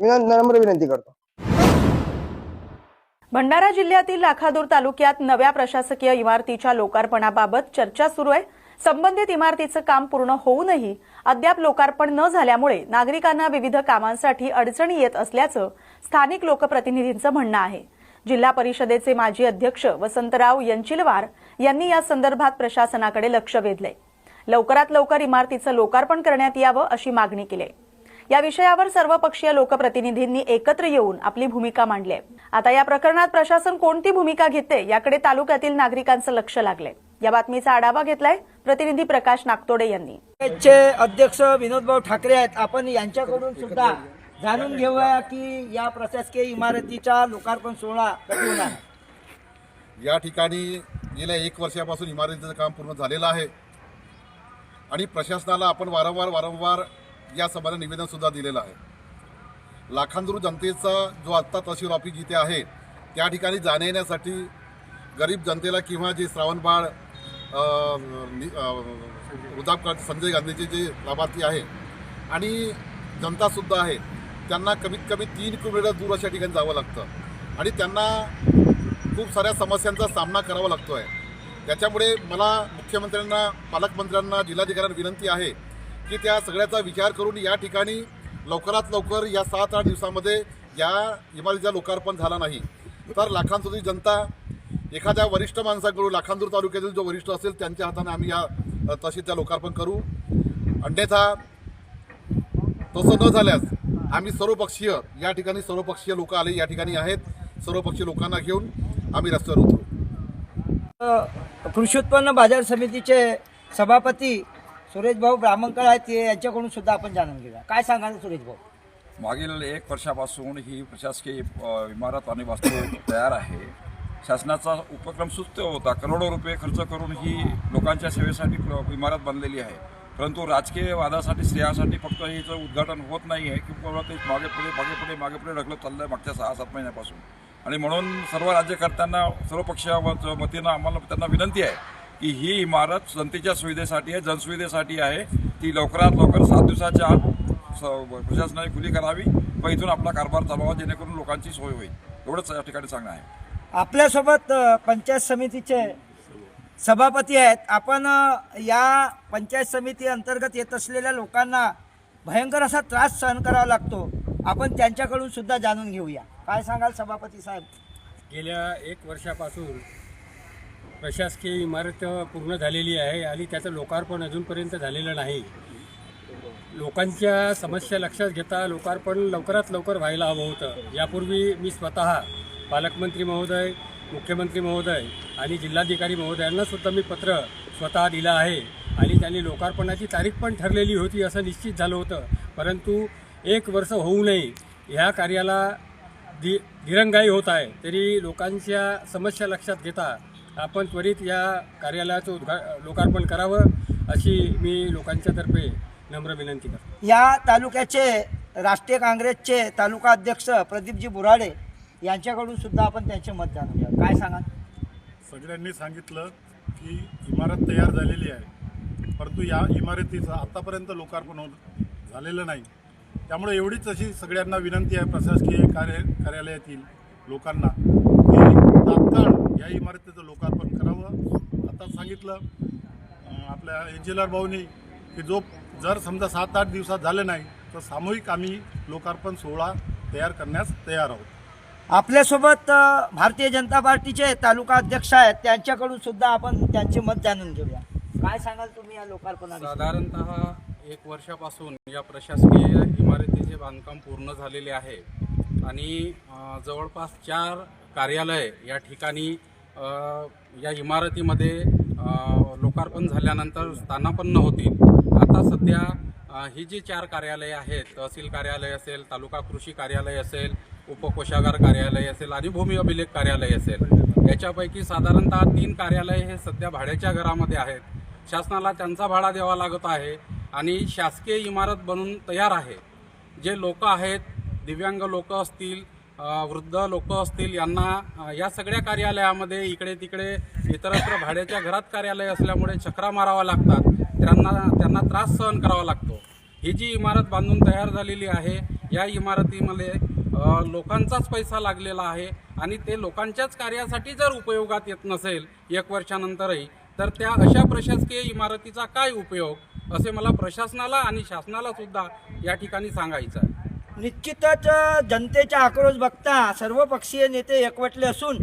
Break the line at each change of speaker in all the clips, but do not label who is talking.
नम्र विनंती करतो।
भंडारा जिल्ह्यातील लाखादूर तालुक्यात नव्या प्रशासकीय इमारतीच्या लोकार्पणाबाबत चर्चा सुरू आहे। संबंधित इमारतीचं काम पूर्ण होऊनही अद्याप लोकार्पण न झाल्यामुळे नागरिकांना विविध कामांसाठी अडचणी येत असल्याचं स्थानिक लोकप्रतिनिधींचं म्हणणं आहे। जिल्हा परिषदेचे माजी अध्यक्ष वसंतराव यंचिलवार यांनी या संदर्भात प्रशासनाकडे लक्ष वेधले। लवकरात लवकर इमारतीचं लोकार्पण करण्यात यावं अशी मागणी केली आहे। या विषयावर सर्वपक्षीय लोकप्रतिनिधींनी एकत्र येऊन आपली भूमिका मांडली आहे। आता या प्रकरणात प्रशासन कोणती भूमिका घेते याकडे तालुक्यातील नागरिकांचं लक्ष लागलंय। या बातमीचा आढावा घेतलाय प्रतिनिधी प्रकाश नागतोडे यांनी।
अध्यक्ष विनोदभाऊ ठाकरे आहेत, आपण यांच्याकडून सुद्धा जाणून घेऊया की या प्रशासकीय इमारतीचा लोकार्पण सोहळा कधी होणार।
या ठिकाणी गेल्या 1 वर्षापासून इमारतीचं काम पूर्ण झालेलं आहे आणि प्रशासनाला आपण वारंवार या संबंधी निवेदन सुद्धा दिलेलं आहे। लाखांदूर जनतेचा जो आत्ता तहसील ऑफिस जिथे आहे त्या ठिकाणी जाण्या येण्यासाठी गरीब जनतेला किंवा जे श्रावणबाळ वृद्धापकाळ संजय गांधीचे जे लाभार्थी आहे आणि जनतासुद्धा आहे त्यांना कमीत कमी 3 किलोमीटर दूर अशा ठिकाणी जावं लागतं आणि त्यांना खूप साऱ्या समस्यांचा सामना करावा लागतो आहे। त्याच्यामुळे मला मुख्यमंत्र्यांना, पालकमंत्र्यांना, जिल्हाधिकाऱ्यांना विनंती आहे की त्या सगळ्याचा विचार करून या ठिकाणी लवकरात लवकर या 7-8 दिवसामध्ये या इमारतीचं लोकार्पण झाला नाही तर लाखांदूरची जनता एखाद्या वरिष्ठ माणसाकडून, लाखांदूर तालुक्यातील जो वरिष्ठ असेल त्यांच्या हाताने आम्ही या तहसीलचं लोकार्पण करू। अन्यथा तसं न झाल्यास आम्ही सर्वपक्षीय या ठिकाणी सर्वपक्षीय लोक आले या ठिकाणी आहेत, सर्वपक्षीय लोकांना घेऊन आम्ही रस्त्यावर उतरू।
कृषी उत्पन्न बाजार समितीचे सभापती सुरेश भाऊ ब्राह्मणकर आहेत, यांच्याकडून सुद्धा आपण जाणून घेऊया। काय सांगाल सुरेश भाऊ?
मागील 1 वर्षापासून ही प्रशासकीय इमारत आणि वास्तू तयार आहे। शासनाचा उपक्रम सुस्त होता, करोडो रुपये खर्च करून ही लोकांच्या सेवेसाठी इमारत बनलेली आहे, परंतु राजकीय वादासाठी, श्रेयासाठी फक्त हिचं उद्घाटन होत नाही आहे किंवा ते मागे पुढे ढकलत चाललं आहे मागच्या 6-7 महिन्यापासून। आणि म्हणून सर्व राज्यकर्त्यांना, सर्व पक्षाच्या वतीनं आम्हाला त्यांना विनंती आहे की ही इमारत जनतेच्या सुविधेसाठी आहे, जनसुविधेसाठी आहे, ती लवकरात लवकर 7 दिवसाच्या आत प्रशासनाने खुली करावी व इथून आपला कारभार चालवावा जेणेकरून लोकांची सोय होईल, एवढंच या ठिकाणी सांगणं आहे।
आपल्यासोबत पंचायत समितीचे सभापती आहेत, आपण या पंचायत समिती अंतर्गत येत असलेल्या लोकांना भयंकर असा त्रास सहन करावा लागतो, आपण त्यांच्याकडून सुद्धा जाणून घेऊया। काय सांगाल सभापती साहेब?
गेल्या 1 वर्षापासून प्रशासकीय इमारत पूर्ण झालेली आहे आणि त्याचं लोकार्पण अजूनपर्यंत झालेलं नाही। लोकांच्या समस्या लक्षात घेता लोकार्पण लवकरात लवकर व्हायला हवं होतं। यापूर्वी मी स्वतः पालकमंत्री महोदय, मुख्यमंत्री महोदय आणि जिल्हाधिकारी महोदयांना सुद्धा मी पत्र स्वतः दिलं आहे आणि त्यांनी लोकार्पणाची तारीख पण ठरलेली होती असं निश्चित झालं होतं, परंतु 1 वर्ष होऊ नये ह्या कार्याला दिरंगाई होत आहे। तरी लोकांच्या समस्या लक्षात घेता आपण त्वरित या कार्यालयाचं लोकार्पण करावं अशी मी लोकांच्यातर्फे नम्र विनंती करतो।
या तालुक्याचे राष्ट्रीय काँग्रेसचे तालुका अध्यक्ष प्रदीपजी बुराडे यांच्याकडून सुद्धा आपण त्यांचे मत जाणून घ्या। काय सांगा?
सगळ्यांनी सांगितलं की इमारत तयार झालेली आहे, परंतु या इमारतीचं आतापर्यंत लोकार्पण झालेलं नाही। त्यामुळे एवढीच अशी सगळ्यांना विनंती आहे प्रशासकीय कार्यालयातील लोकांना की तात्काळ या इमारतीचं लोकार्पण करावं। आता सांगितलं आपल्या इंजिनियर भाऊनी की जर समजा 7-8 दिवसात झाले नाही तर सामूहिक आम्ही लोकार्पण सोहळा तयार करण्यास तयार आहोत।
आपल्यासोबत भारतीय जनता पार्टीचे तालुका अध्यक्ष आहेत, त्यांच्याकडून सुद्धा आपण त्यांचे मत जाणून घेऊया। काय सांगाल तुम्ही या लोकार्पणाविषयी?
साधारणतः 1 वर्षापासून या प्रशासकीय इमारतीचे बांधकाम पूर्ण झालेले आहे आणि जवळपास 4 कार्यालय या ठिकाणी या इमारतीमध्ये लोकार्पण झाल्यानंतर स्थानापन्न होतील। आता सध्या ही जी 4 कार्यालये आहेत, तहसील कार्यालय असेल, तालुका कृषी कार्यालय असेल, उपकोषागार कार्यालय असेल आणि भूमी अभिलेख कार्यालय असेल, याच्यापैकी साधारणतः 3 कार्यालय हे सध्या भाड्याच्या घरामध्ये आहेत। शासनाला त्यांचा भाडा द्यावा लागत आहे आणि शासकीय इमारत बनून तयार आहे। जे लोक आहेत, दिव्यांग लोक असतील, वृद्ध लोक असतील, यांना या सगळ्या कार्यालयामध्ये इकडे तिकडे इतरत्र भाड्याच्या घरात कार्यालय असल्यामुळे चक्रा मारावा लागतात, त्यांना त्रास सहन करावा लागतो। ही जी इमारत बांधून तयार झालेली आहे या इमारतीमध्ये लोकांचाच पैसा लागलेला आहे आणि ते लोकांच्याच कार्यासाठी जर उपयोगात येत नसेल 1 वर्षानंतरही, तर त्या अशा प्रशासकीय इमारतीचा काय उपयोग, असे मला प्रशासनाला आणि शासनाला सुद्धा या ठिकाणी सांगायचं आहे.
निश्चितच जनतेचा आक्रोश बघता सर्वपक्षीय नेते एकवटले असून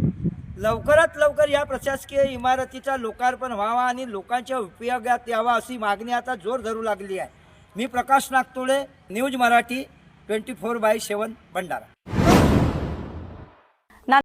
लवकरात लवकर या प्रशासकीय इमारतीचा लोकार्पण व्हावा आणि लोकांच्या उपयोगात यावा अशी मागणी आता जोर धरू लागली आहे. मी प्रकाश नागतोळे, न्यूज मराठी 24/7 भंडारा.